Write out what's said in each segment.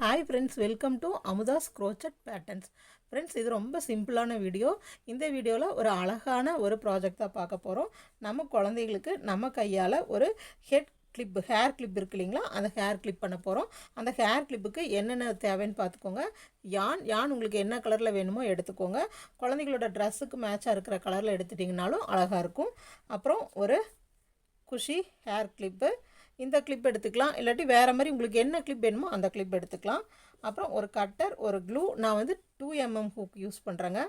Hi friends, welcome to Amudha's crochet patterns. Friends, இது ரொம்ப சிம்பிளான வீடியோ. இந்த வீடியோவில் ஒரு அழகான ஒரு ப்ராஜெக்ட் தான் பார்க்க போகிறோம். நம்ம குழந்தைகளுக்கு நம்ம கையால் ஒரு ஹேர் கிளிப் இருக்கு இல்லைங்களா, அந்த ஹேர் கிளிப் பண்ண போகிறோம். அந்த ஹேர் கிளிப்புக்கு என்னென்ன தேவைன்னு பார்த்துக்கோங்க. யான் உங்களுக்கு என்ன கலரில் வேணுமோ எடுத்துக்கோங்க. குழந்தைகளோட ட்ரெஸ்ஸுக்கு மேட்சாக இருக்கிற கலரில் எடுத்துட்டிங்கனாலும் அழகாக இருக்கும். அப்புறம் ஒரு குஷி ஹேர் கிளிப்பு, இந்த கிளிப் எடுத்துக்கலாம். இல்லாட்டி வேறு மாதிரி உங்களுக்கு என்ன கிளிப் வேணுமோ அந்த கிளிப் எடுத்துக்கலாம். அப்புறம் ஒரு கட்டர், ஒரு க்ளூ. நான் வந்து 2mm ஹூக் யூஸ் பண்ணுறேங்க.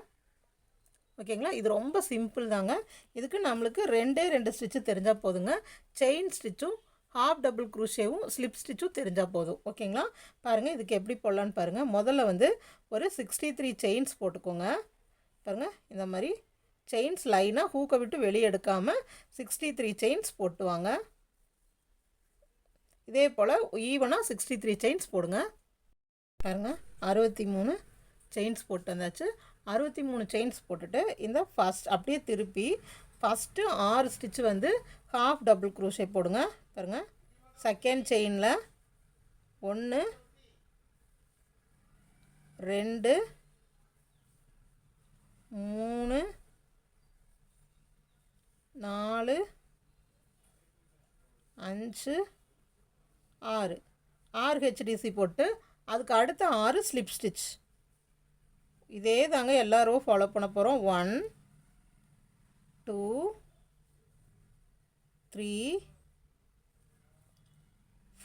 ஓகேங்களா, இது ரொம்ப சிம்பிள் தாங்க. இதுக்கு நம்மளுக்கு ரெண்டு ஸ்டிச்சு தெரிஞ்சால் போதுங்க. செயின் ஸ்டிச்சும் ஹாஃப் டபுள் க்ரூஷேவும் ஸ்லிப் ஸ்டிச்சும் தெரிஞ்சால் போதும். ஓகேங்களா, பாருங்கள் இதுக்கு எப்படி போடலான்னு பாருங்கள். முதல்ல வந்து ஒரு 63 செயின்ஸ் போட்டுக்கோங்க. பாருங்கள், இந்த மாதிரி செயின்ஸ் லைனாக ஹூக்கை விட்டு வெளியே எடுக்காமல் 63 செயின்ஸ் போட்டுவாங்க. இதே போல் ஈவனாக 63 செயின்ஸ் போடுங்க. பாருங்கள், 63 செயின்ஸ் போட்டு வந்தாச்சு. 63 செயின்ஸ் போட்டுட்டு இந்த ஃபஸ்ட் அப்படியே திருப்பி ஃபஸ்ட்டு 6 ஸ்டிச்சு வந்து ஹாஃப் டபுள் க்ரூஷே போடுங்க. பாருங்கள், செகண்ட் செயினில் 1 2 3 4 5 6 ஹெச்டிசி போட்டு அதுக்கு அடுத்த 6 ஸ்லிப் ஸ்டிச். இதே தாங்க எல்லாரும் ஃபாலோ பண்ண போகிறோம். 1 2 3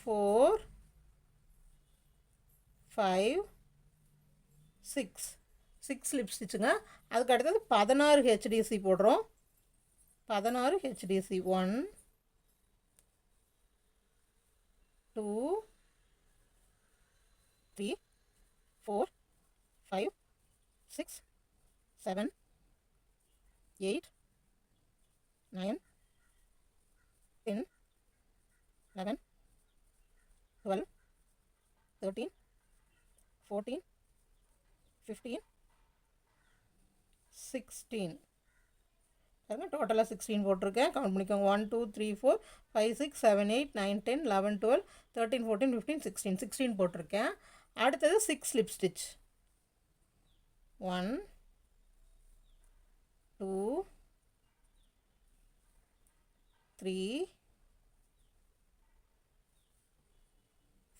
4 5 6 ஸ்லிப் ஸ்டிச்சுங்க. அதுக்கு அடுத்தது 16 ஹெச்டிசி போடுறோம். 16 ஹெச்டிசி. 1 2 3 4 5 6 7 8 9 10 11 12 13 14 15 16. பாருங்கள், டோட்டலாக 16 போட்டிருக்கேன். கவுண்ட் பண்ணிக்கோங்க. 1 2 3 4 5 6 7 8 9 10 11 12 13 14 15 16 போட்டிருக்கேன். அடுத்தது 6 ஸ்லிப் ஸ்டிச். 1 2 3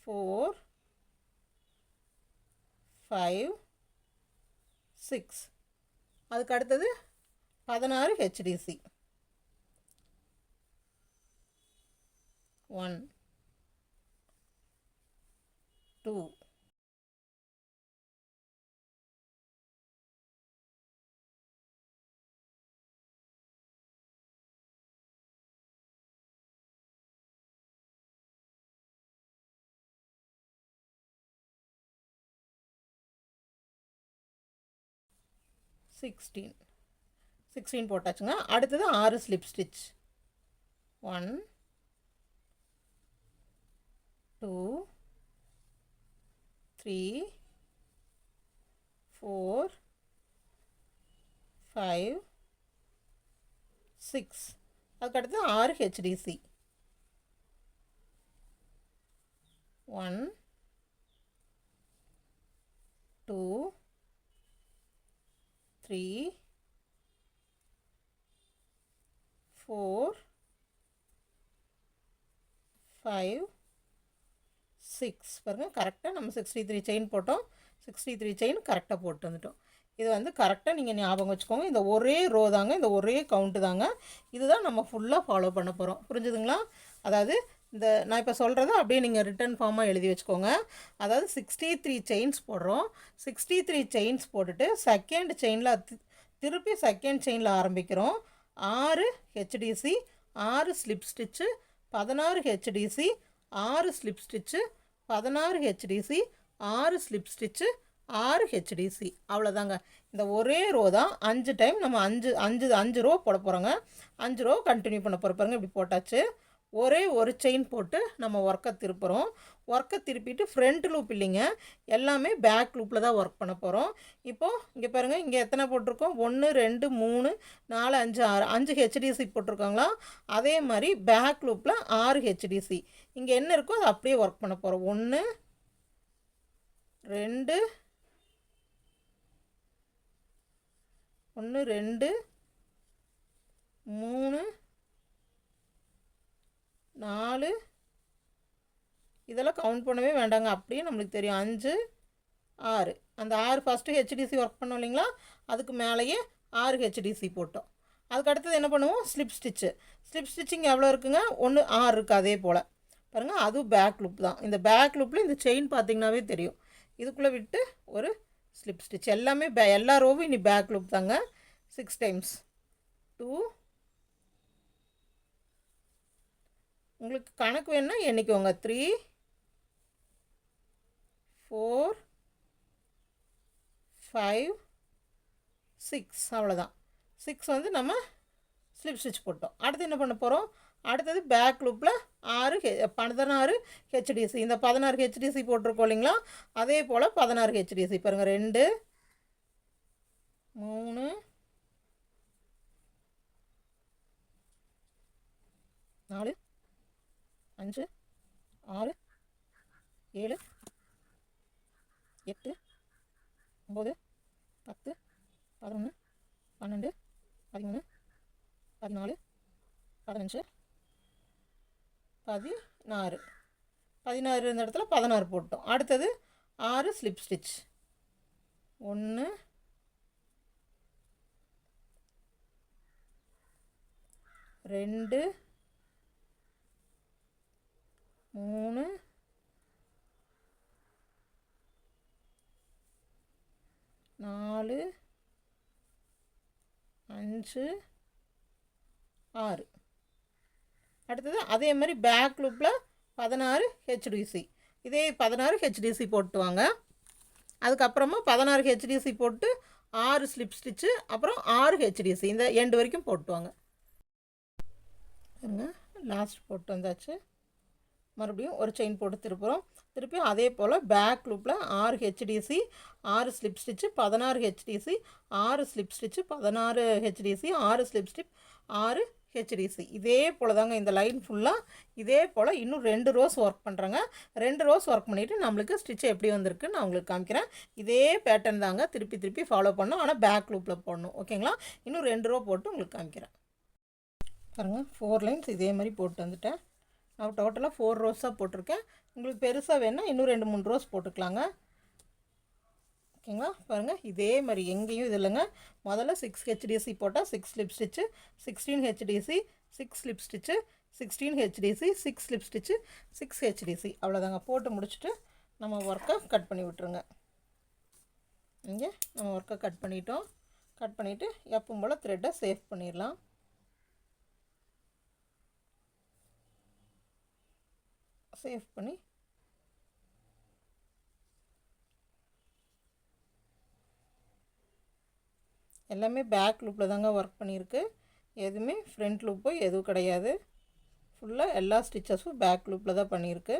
4 5 6. அதுக்கு அடுத்தது 16 ஹெச்டிசி. 1 2 16 போட்டாச்சுங்க. அடுத்தது 6 ஸ்லிப் ஸ்டிச். 1 2 3 4 5 6. அதுக்கு அடுத்து 6 ஹெச்டிசி. 1 2 3 4 5 6. பாருங்கள், கரெக்டாக நம்ம 63 செயின் போட்டோம். 63 செயின் கரெக்டாக போட்டு வந்துட்டோம். இது வந்து கரெக்டாக நீங்கள் ஞாபகம் வச்சுக்கோங்க. இந்த ஒரே ரோ தாங்க, இந்த ஒரே கவுண்ட்டு தாங்க. இதுதான் நம்ம ஃபுல்லாக ஃபாலோ பண்ண போகிறோம். புரிஞ்சுதுங்களா? அதாவது இந்த நான் இப்போ சொல்கிறத அப்படியே நீங்கள் ரிட்டன் ஃபார்மாக எழுதி வச்சுக்கோங்க. அதாவது 63 செயின்ஸ் போடுறோம். 63 செயின்ஸ் போட்டுட்டு செகண்ட் செயினில் திருப்பி செகண்ட் செயினில் ஆரம்பிக்கிறோம். 6 HTC, 6 slip stitch, 16 HTC, 6 slip stitch, 16 HTC, 6 slip stitch, 6 HTC. அவ்வளோதாங்க. இந்த ஒரே ரோ தான் 5 டைம் நம்ம 5 ரோ போட போகிறோங்க. 5 ரோ கண்டினியூ பண்ண போகிற பாருங்க. இப்படி போட்டாச்சு. ஒரே ஒரு செயின் போட்டு நம்ம ஒர்க்கை திருப்புறோம். ஒர்க்கை திருப்பிட்டு ஃப்ரண்ட் லூப் இல்லைங்க, எல்லாமே பேக் லூப்பில் தான் ஒர்க் பண்ண போகிறோம். இப்போது இங்கே பாருங்கள், இங்கே எத்தனை போட்டிருக்கோம்? 1 2 3 4 5 6 5 ஹெச்டிசி போட்டிருக்காங்களா? அதே மாதிரி பேக் லூப்பில் 6 ஹெச்டிசி. இங்கே என்ன இருக்கோ அதை அப்படியே ஒர்க் பண்ண போகிறோம். 1 2 1 2 3 4 இதெல்லாம் கவுண்ட் பண்ணவே வேண்டாங்க, அப்படியே நம்மளுக்கு தெரியும். 5 6 அந்த 6 ஃபஸ்ட்டு ஹெச்டிசி ஒர்க் பண்ணோம் இல்லைங்களா, அதுக்கு மேலேயே 6 ஹெச்டிசி போட்டோம். அதுக்கு அடுத்தது என்ன பண்ணுவோம், ஸ்லிப் ஸ்டிச்சு. ஸ்லிப் ஸ்டிச்சிங் எவ்வளோ இருக்குங்க, 1 6 இருக்குது. அதே போல் பாருங்கள், அதுவும் பேக் லூப் தான். இந்த பேக் லூப்பில் இந்த செயின் பார்த்திங்கனாவே தெரியும். இதுக்குள்ளே விட்டு ஒரு ஸ்லிப் ஸ்டிச். எல்லாமே எல்லா ரோவும் இனி பேக் லூப் தாங்க. 6 டைம்ஸ் 2. உங்களுக்கு கணக்கு வேணுன்னா எண்ணிக்கோங்க. 3 4 5 6 அவ்வளோதான். 6 வந்து நம்ம ஸ்லிப் ஸ்டிச் போட்டோம். அடுத்து என்ன பண்ண போகிறோம், அடுத்தது பேக் லூப்பில் 16 ஹெச்டிசி. இந்த 16 ஹெச்டிசி போட்டிருக்கோம் இல்லைங்களா, அதே போல் 16 ஹெச்டிசி பாருங்கள். 2 3 4 5 6 7 8 9 10 11 12 13 14 15 16 16 இந்த இடத்துல 16 போட்டோம். அடுத்தது 6 ஸ்லிப் ஸ்டிச். 1 2 3 4 5 6. அடுத்தது அதே மாதிரி பேக் லூப்பில் 16 ஹெச்டிசி. இதே 16 ஹெச்டிசி போட்டு வாங்க. அதுக்கப்புறமா 16 ஹெச்டிசி போட்டு 6 ஸ்லிப் ஸ்டிச்சு, அப்புறம் 6 ஹெச்டிசி இந்த எண்டு வரைக்கும் போட்டுவாங்க. லாஸ்ட் போட்டு வந்தாச்சு. மறுபடியும் ஒரு செயின் போட்டு திருப்பியும் அதே போல் பேக் லூப்பில் 6 HTC 6 slip stitch 16 HTC 6 slip stitch 16 HTC 6 slip stitch 6 HTC. இதே போல் தாங்க இந்த லைன் ஃபுல்லாக. இதே போல் இன்னும் 2 ரோஸ் ஒர்க் பண்ணுறேங்க. 2 ரோஸ் ஒர்க் பண்ணிவிட்டு நம்மளுக்கு ஸ்டிச் எப்படி வந்திருக்குன்னு நான் உங்களுக்கு காமிக்கிறேன். இதே பேட்டர்ன் தாங்க திருப்பி ஃபாலோ பண்ணணும், ஆனால் பேக் லூப்பில் போடணும். ஓகேங்களா, இன்னும் 2 ரோ போட்டு உங்களுக்கு காமிக்கிறேன். பாருங்கள், 4 லைன்ஸ் இதே மாதிரி போட்டு வந்துட்டேன். நான் டோட்டலாக 4 ரோஸாக போட்டிருக்கேன். உங்களுக்கு பெருசாக வேணால் இன்னும் 2-3 ரோஸ் போட்டுக்கலாங்க. ஓகேங்களா, பாருங்கள் இதே மாதிரி எங்கேயும் இது இல்லைங்க. முதல்ல 6 ஹெச்டிசி போட்டால் 6 slip stitch, 16 HTC 6 slip stitch, 16 HTC 6 slip stitch 6 HTC. அவ்வளோதாங்க. போட்டு முடிச்சுட்டு நம்ம ஒர்க்கை கட் பண்ணி விட்டுருங்க. இங்கே நம்ம ஒர்க்கை கட் பண்ணிட்டோம். கட் பண்ணிவிட்டு எப்பவும் போல் த்ரெட்டை சேவ் பண்ணிடலாம். சேவ் பண்ணி எல்லாமே பேக் லூப்பில் தாங்க ஒர்க் பண்ணியிருக்கு. எதுவுமே ஃப்ரண்ட் லூப்போ எதுவும் கிடையாது. ஃபுல்லாக எல்லா ஸ்டிச்சஸும் பேக் லூப்பில் தான் பண்ணியிருக்கு.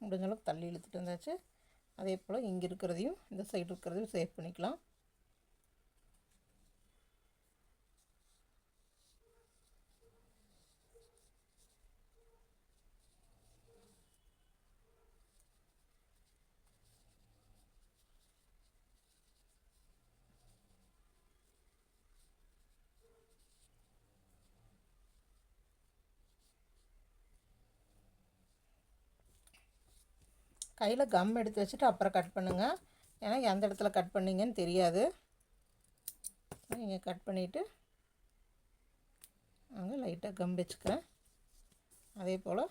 முடிஞ்ச அளவுக்கு தள்ளி இழுத்துட்டு வந்தாச்சு. அதே போல் இங்கே இருக்கிறதையும் இந்த சைடு இருக்கிறதையும் சேவ் பண்ணிக்கலாம். கையில் கம் எடுத்து வச்சுட்டு அப்புறம் கட் பண்ணுங்கள். ஏன்னா எந்த இடத்துல கட் பண்ணிங்கன்னு தெரியாது. நீங்கள் கட் பண்ணிவிட்டு அங்கே லைட்டாக கம் வச்சுக்கிறேன். அதே போல்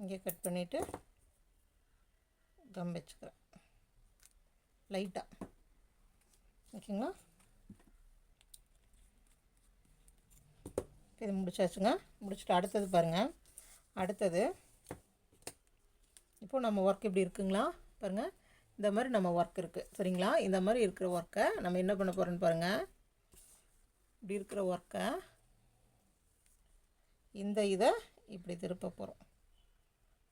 இங்கே கட் பண்ணிவிட்டு கம் வச்சுக்கிறேன் லைட்டாக. ஓகேங்களா, இது முடிச்சாச்சுங்க. முடிச்சுட்டு அடுத்தது பாருங்கள். அடுத்தது இப்போது நம்ம ஒர்க் இப்படி இருக்குங்களா பாருங்கள். இந்த மாதிரி நம்ம ஒர்க் இருக்குது சரிங்களா. இந்த மாதிரி இருக்கிற ஒர்க்கை நம்ம என்ன பண்ண போகிறோன்னு பாருங்கள். இப்படி இருக்கிற ஒர்க்கை இந்த இதை இப்படி திருப்ப போகிறோம்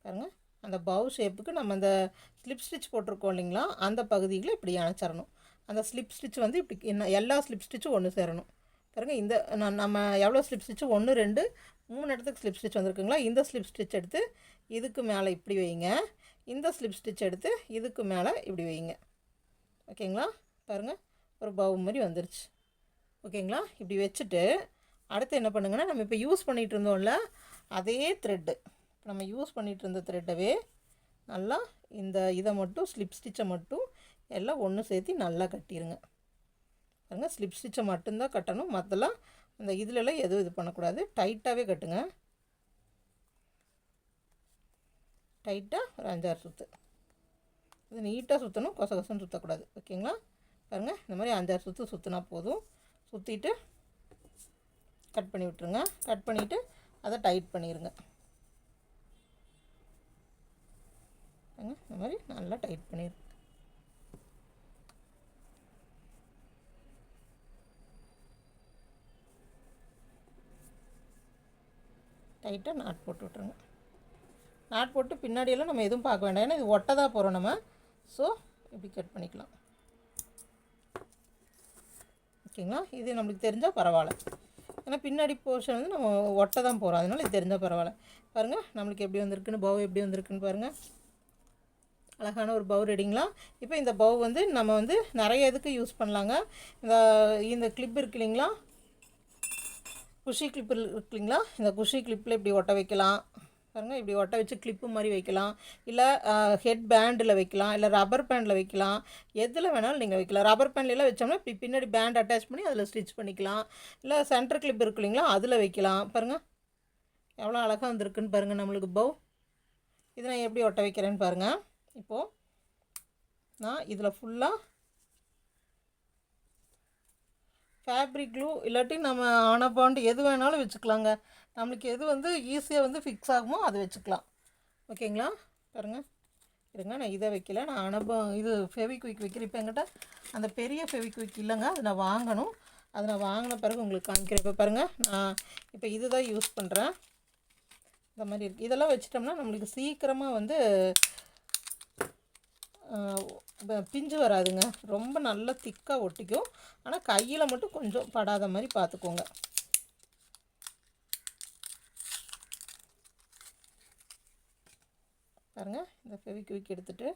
பாருங்கள். அந்த பவு ஷேப்புக்கு நம்ம அந்த ஸ்லிப் ஸ்டிச் போட்டிருக்கோம் இல்லைங்களா, அந்த பகுதிகளை இப்படி அணைச்சிடணும். அந்த ஸ்லிப் ஸ்டிச் வந்து இப்படி எல்லா ஸ்லிப் ஸ்டிச்சும் ஒன்று சேரணும் பாருங்கள். இந்த நம்ம எவ்வளோ ஸ்லிப் ஸ்டிச்சு 1 2 3 இடத்துக்கு ஸ்லிப் ஸ்டிச் வந்திருக்குங்களா. இந்த ஸ்லிப் ஸ்டிச் எடுத்து இதுக்கு மேலே இப்படி வைங்க. இந்த ஸ்லிப் ஸ்டிச் எடுத்து இதுக்கு மேலே இப்படி வைங்க. ஓகேங்களா. பாருங்கள் ஒரு பவு மாதிரி வந்துருச்சு. ஓகேங்களா. இப்படி வச்சுட்டு அடுத்து என்ன பண்ணுங்கன்னா, நம்ம இப்போ யூஸ் பண்ணிகிட்டு இருந்தோம்ல அதே த்ரெட்டு, நம்ம யூஸ் பண்ணிகிட்டு இருந்த த்ரெட்டவே நல்லா இந்த இதை மட்டும் ஸ்லிப் ஸ்டிச்சை மட்டும் எல்லாம் ஒன்று சேர்த்து நல்லா கட்டிடுங்க பாருங்கள். ஸ்லிப் ஸ்டிச்சை மட்டும்தான் கட்டணும், மற்றெல்லாம் அந்த இதிலெல்லாம் எதுவும் இது பண்ணக்கூடாது. டைட்டாகவே கட்டுங்க. டைட்டாக ஒரு 5-6 சுற்று. இது நீட்டாக சுற்றணும், கொசகொசன்னு சுற்றக்கூடாது. ஓகேங்களா. பாருங்கள் இந்த மாதிரி 5-6 சுற்று சுற்றினா போதும். சுற்றிட்டு கட் பண்ணி விட்டுருங்க. கட் பண்ணிவிட்டு அதை டைட் பண்ணிடுங்க. இந்த மாதிரி நல்லா டைட் பண்ணிடுங்க. டைட்டாக நாட் போட்டு விட்ருங்க. நாட் போட்டு பின்னாடியெல்லாம் நம்ம எதுவும் பார்க்க வேண்டாம், ஏன்னா இது ஒட்ட தான் போகிறோம் நம்ம. ஸோ இப்படி கட் பண்ணிக்கலாம். ஓகேங்களா. இது நம்மளுக்கு தெரிஞ்சால் பரவாயில்ல, ஏன்னா பின்னாடி போர்ஷன் வந்து நம்ம ஒட்ட தான் போகிறோம், அதனால் இது தெரிஞ்சால் பரவாயில்ல. பாருங்கள் நம்மளுக்கு எப்படி வந்திருக்குன்னு, பவு எப்படி வந்திருக்குன்னு பாருங்கள். அழகான ஒரு பவு ரெடிங்களா. இப்போ இந்த பவு வந்து நம்ம வந்து நிறைய இதுக்கு யூஸ் பண்ணலாங்க. இந்த கிளிப் இருக்கு இல்லைங்களா, குஷி கிளிப் இருக்கு இல்லைங்களா, இந்த குஷி கிளிப்பில் இப்படி ஒட்ட வைக்கலாம் பாருங்கள். இப்படி ஒட்ட வச்சு கிளிப்பு மாதிரி வைக்கலாம், இல்லை ஹெட் பேண்டில் வைக்கலாம், இல்லை ரப்பர் பேண்டில் வைக்கலாம், எதில் வேணாலும் நீங்கள் வைக்கலாம். ரப்பர் பேண்ட்லாம் வச்சோம்னா இப்படி பின்னாடி பேண்ட் அட்டாச் பண்ணி அதில் ஸ்டிச் பண்ணிக்கலாம், இல்லை சென்டர் கிளிப் இருக்கு இல்லைங்களா அதில் வைக்கலாம். பாருங்கள் எவ்வளோ அழகாக வந்திருக்குன்னு பாருங்கள் நம்மளுக்கு பவு. இதை நான் எப்படி ஒட்ட வைக்கிறேன்னு பாருங்கள். இப்போது நான் இதில் ஃபுல்லாக ஃபேப்ரிக் க்ளூ இல்லாட்டி நம்ம ஆனபாண்டு எது வேணாலும் வச்சுக்கலாங்க. நம்மளுக்கு எது வந்து ஈஸியாக வந்து ஃபிக்ஸ் ஆகுமோ அதை வச்சுக்கலாம். ஓகேங்களா. பாருங்கள் இருங்க, நான் இதை வைக்கல, நான் இது ஃபெவிக்விக் வைக்கிறேன். இப்போ என்கிட்ட அந்த பெரிய ஃபெவிக்விக் இல்லைங்க, அது நான் வாங்கணும். அதை நான் வாங்கின பிறகு உங்களுக்கு காமிக்கிறேன். இப்போ பாருங்கள் நான் இப்போ இது தான் யூஸ் பண்ணுறேன். இந்த மாதிரி இருக்குது. இதெல்லாம் வச்சிட்டோம்னா நம்மளுக்கு சீக்கிரமாக வந்து பிஞ்சு வராதுங்க, ரொம்ப நல்லா திக்காக ஒட்டிக்கும். ஆனால் கையில் மட்டும் கொஞ்சம் படாத மாதிரி பார்த்துக்கோங்க. பாருங்கள் இந்த ஃபெவிக்விக் எடுத்துகிட்டு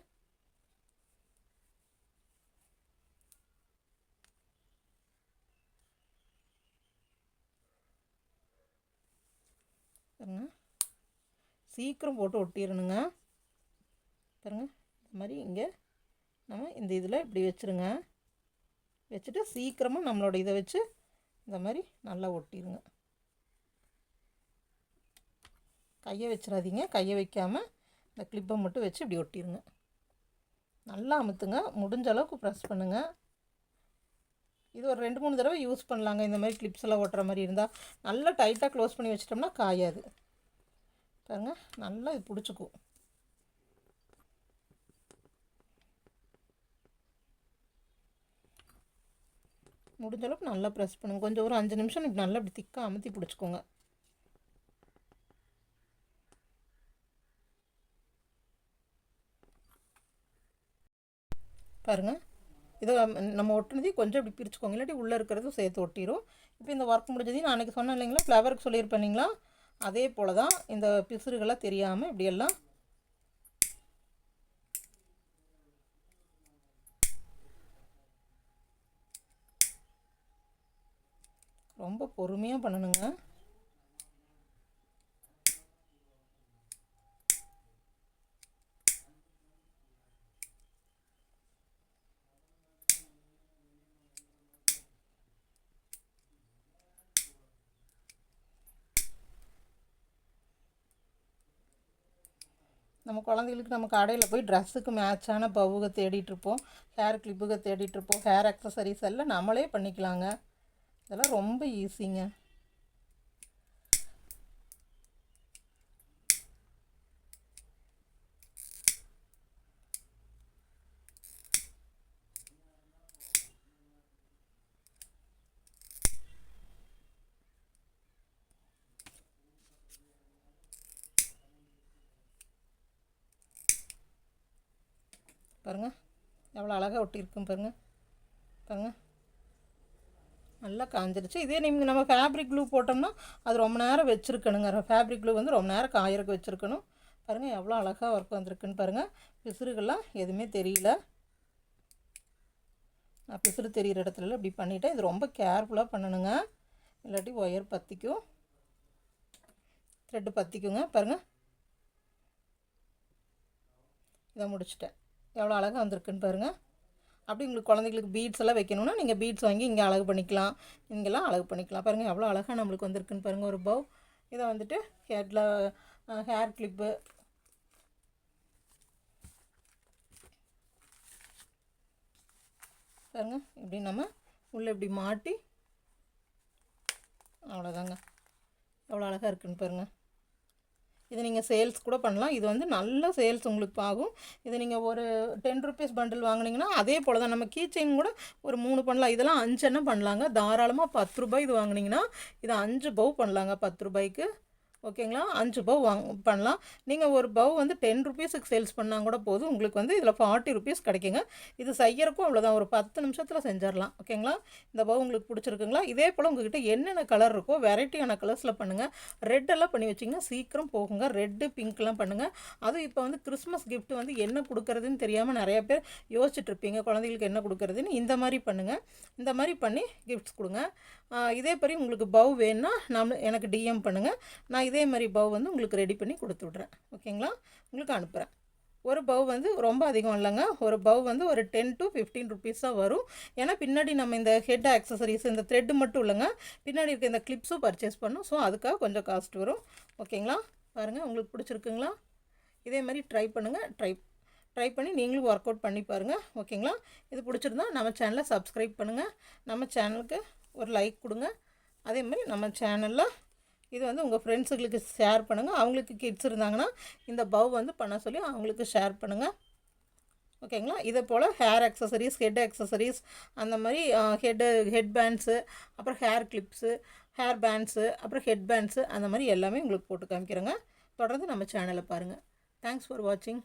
பாருங்க சீக்கிரம் போட்டு ஒட்டிடணுங்க. பாருங்கள் இந்த மாதிரி இங்கே நம்ம இந்த இதில் இப்படி வச்சுருங்க. வச்சுட்டு சீக்கிரமாக நம்மளோட இதை வச்சு இந்த மாதிரி நல்லா ஒட்டிடுங்க. கையை வச்சிடாதீங்க, கையை வைக்காமல் இந்த கிளிப்பை மட்டும் வச்சு இப்படி ஒட்டிடுங்க. நல்லா அமுத்துங்க, முடிஞ்ச அளவுக்கு ப்ரெஸ் பண்ணுங்கள். இது ஒரு 2-3 தடவை யூஸ் பண்ணலாங்க. இந்த மாதிரி கிளிப்ஸ் எல்லாம் ஒட்டுற மாதிரி இருந்தால் நல்லா டைட்டாக க்ளோஸ் பண்ணி வச்சிட்டோம்னா காயாது. பாருங்கள் நல்லா இது பிடிச்சிக்கும். முடிஞ்ச அளவுக்கு நல்லா ப்ரெஸ் பண்ணுங்கள். கொஞ்சம் ஒரு 5 நிமிஷம் இப்படி நல்லா இப்படி திக்காக அமுத்தி பிடிச்சிக்கோங்க. பாருங்கள் இதை நம்ம ஒட்டுனதையும் கொஞ்சம் இப்படி பிரிச்சுக்கோங்க, இல்லாட்டி உள்ளே இருக்கிறதும் சேர்த்து ஒட்டிடும். இப்போ இந்த ஒர்க் முடிஞ்சதையும் நான் அன்றைக்கி சொன்னேன் இல்லைங்களா, ஃப்ளவருக்கு சொல்லியிருப்பேன் இல்லைங்களா, அதே போல் தான் இந்த பிசுறுகளாக தெரியாமல் இப்படியெல்லாம் ரொம்ப பொறுமையாக பண்ணணுங்க. நம்ம குழந்தைகளுக்கு நம்ம கடையில் போய் ட்ரெஸ்ஸுக்கு மேட்சான பவுக தேடிட்டுருப்போம், ஹேர் கிளிப்புக தேடிட்டுருப்போம், ஹேர் அக்சசரிஸ் எல்லாம் நம்மளே பண்ணிக்கலாங்க. இதெல்லாம் ரொம்ப ஈஸிங்க. பாருங்கள் எவ்வளோ அழகாக ஒட்டியிருக்கும் பாருங்கள் நல்லா காஞ்சிருச்சு. இதே நீங்கள் நம்ம ஃபேப்ரிக் க்ளூ போட்டோம்னா அது ரொம்ப நேரம் வச்சுருக்கணுங்க. ஃபேப்ரிக் க்ளூ வந்து ரொம்ப நேரம் காயறக்கு வச்சுருக்கணும். பாருங்கள் எவ்வளோ அழகாக ஒர்க் வந்திருக்குன்னு பாருங்கள். பிசுறுகள்லாம் எதுவுமே தெரியல. நான் பிசுறு தெரிகிற இடத்துல இப்படி பண்ணிவிட்டேன். இது ரொம்ப கேர்ஃபுல்லாக பண்ணணுங்க, இல்லாட்டி ஒயர் பற்றிக்கும், த்ரெட்டு பற்றிக்குங்க. பாருங்கள் இதை முடிச்சிட்டேன். எவ்வளோ அழகாக வந்திருக்குன்னு பாருங்கள். அப்படி உங்களுக்கு குழந்தைங்களுக்கு பீட்ஸ் எல்லாம் வைக்கணும்னா நீங்கள் பீட்ஸ் வாங்கி இங்கே அழகு பண்ணிக்கலாம், இங்கெல்லாம் அழகு பண்ணிக்கலாம். பாருங்கள் எவ்வளோ அழகாக நம்மளுக்கு வந்திருக்குன்னு பாருங்கள் ஒரு பவ். இதை வந்துட்டு ஹேர் கிளிப்பு, பாருங்கள் இப்படி நம்ம உள்ளே இப்படி மாட்டி, அவ்வளோதாங்க. எவ்வளோ அழகாக இருக்குன்னு பாருங்கள். இது நீங்கள் சேல்ஸ் கூட பண்ணலாம். இது வந்து நல்ல சேல்ஸ் உங்களுக்கு ஆகும். இது நீங்கள் ஒரு 10 ருபீஸ் பண்டில் வாங்கினீங்கன்னா அதே போல் தான். நம்ம கீ செயின் கூட ஒரு 3 பண்ணலாம். இதெல்லாம் 5 எண்ணம் பண்ணலாங்க. தாராளமாக 10 ரூபாய் இது வாங்கினீங்கன்னா இது 5 பவ் பண்ணலாங்க 10 ரூபாய்க்கு. ஓகேங்களா? 5 பவ் பண்ணலாம். நீங்கள் ஒரு பவ் வந்து 10 ருபீஸுக்கு சேல்ஸ் பண்ணால் கூட போதும். உங்களுக்கு வந்து இதில் 40 ருபீஸ் கிடைக்குங்க. இது செய்யறக்கும் அவ்வளோதான், ஒரு 10 நிமிஷத்தில் செஞ்சிடலாம். ஓகேங்களா? இந்த பவ் உங்களுக்கு பிடிச்சிருக்குங்களா? இதே போல் உங்கள்கிட்ட என்னென்ன கலர் இருக்கோ வெரைட்டியான கலர்ஸில் பண்ணுங்கள். ரெட்டெல்லாம் பண்ணி வச்சிங்கன்னா சீக்கிரம் போகுங்க. ரெட்டு பிங்க்லாம் பண்ணுங்கள். அதுவும் இப்போ வந்து கிறிஸ்மஸ் கிஃப்ட் வந்து என்ன கொடுக்குறதுன்னு தெரியாமல் நிறையா பேர் யோசிச்சுட்ருப்பீங்க, குழந்தைங்களுக்கு என்ன கொடுக்குறதுன்னு. இந்த மாதிரி பண்ணுங்கள். இந்த மாதிரி பண்ணி கிஃப்ட்ஸ் கொடுங்க. இதே மாதிரி உங்களுக்கு பவ் வேணுன்னா எனக்கு டிஎம் பண்ணுங்கள். நான் இதே மாதிரி பவ் வந்து உங்களுக்கு ரெடி பண்ணி கொடுத்து விட்றேன். ஓகேங்களா? உங்களுக்கு அனுப்புகிறேன். ஒரு பவ் வந்து ரொம்ப அதிகம் இல்லைங்க. ஒரு பவ் வந்து ஒரு 10 to 15 ருபீஸ் தான் வரும். ஏன்னா பின்னாடி நம்ம இந்த ஹெட் ஆக்சசரிஸ், இந்த த்ரெட்டு மட்டும் இல்லைங்க, பின்னாடி இருக்க இந்த கிளிப்ஸும் பர்ச்சேஸ் பண்ணோம். ஸோ அதுக்காக கொஞ்சம் காஸ்ட் வரும். ஓகேங்களா? பாருங்கள் உங்களுக்கு பிடிச்சிருக்குங்களா? இதே மாதிரி ட்ரை பண்ணுங்கள். ட்ரை பண்ணி நீங்களும் ஒர்க் அவுட் பண்ணி பாருங்கள். ஓகேங்களா? இது பிடிச்சிருந்தா நம்ம சேனலை சப்ஸ்கிரைப் பண்ணுங்கள். நம்ம சேனலுக்கு ஒரு லைக் கொடுங்க. அதே மாதிரி நம்ம சேனலில் இது வந்து உங்கள் ஃப்ரெண்ட்ஸுங்களுக்கு ஷேர் பண்ணுங்கள். அவங்களுக்கு கிட்ஸ் இருந்தாங்கன்னா இந்த பவ் வந்து பண்ண சொல்லி அவங்களுக்கு ஷேர் பண்ணுங்கள். ஓகேங்களா? இதே போல் ஹேர் ஆக்சசரிஸ், ஹெட் ஆக்சசரிஸ், அந்த மாதிரி ஹெட் பேண்ட்ஸு, அப்புறம் ஹேர் கிளிப்ஸு, ஹேர் பேண்ட்ஸு, அப்புறம் ஹெட் பேண்ட்ஸு, அந்த மாதிரி எல்லாமே உங்களுக்கு போட்டு காமிக்கிறேங்க. தொடர்ந்து நம்ம சேனலை பாருங்கள். தேங்க்ஸ் ஃபார் வாட்சிங்.